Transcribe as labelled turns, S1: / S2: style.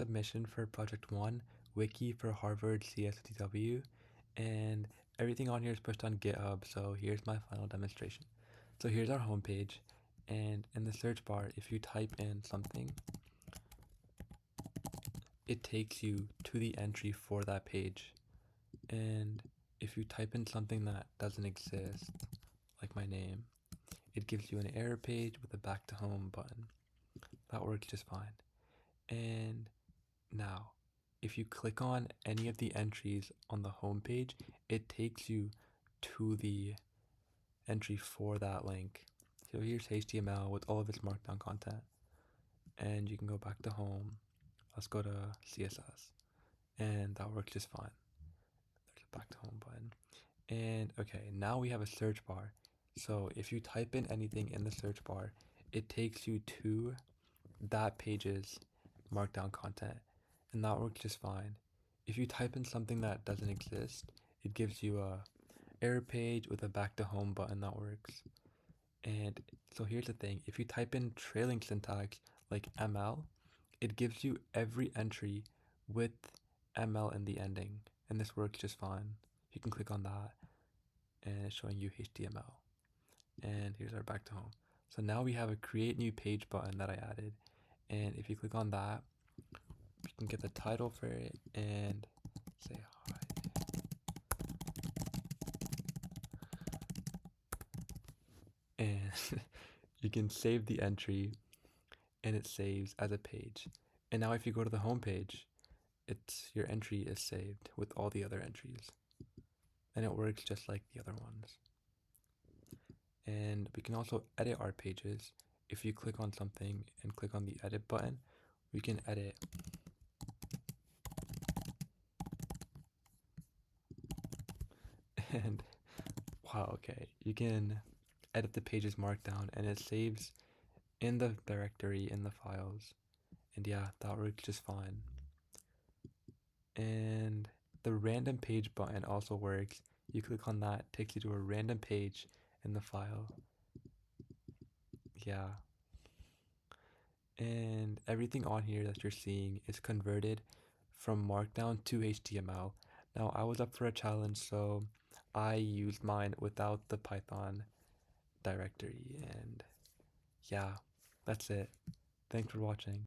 S1: submission for project 1, Wiki for Harvard CS50w, and everything on here is pushed on GitHub, so here's my final demonstration. So here's our homepage, and in the search bar, if you type in something, it takes you to the entry for that page. And if you type in something that doesn't exist, like my name, it gives you an error page with a back to home button. That works just fine. And now, if you click on any of the entries on the home page, it takes you to the entry for that link. So here's HTML with all of its markdown content. And you can go back to home. Let's go to CSS. And that works just fine. There's a back to home button. And okay, now we have a search bar. So if you type in anything in the search bar, it takes you to that page's markdown content, and that works just fine. If you type in something that doesn't exist, it gives you a error page with a back to home button that works. And so here's the thing, if you type in trailing syntax like ML, it gives you every entry with ML in the ending, and this works just fine. You can click on that and it's showing you HTML. And here's our back to home. So now we have a create new page button that I added, and if you click on that, you can get the title for it and say hi. And you can save the entry and it saves as a page. And now if you go to the home page, your entry is saved with all the other entries. And it works just like the other ones. And we can also edit our pages. If you click on something and click on the edit button, we can edit. And wow, okay, you can edit the pages markdown and it saves in the directory in the files. And yeah, that works just fine. And the random page button also works. You click on that, takes you to a random page in the file. Yeah. And everything on here that you're seeing is converted from Markdown to HTML. Now, I was up for a challenge, so I used mine without the Python directory. And yeah, that's it. Thanks for watching.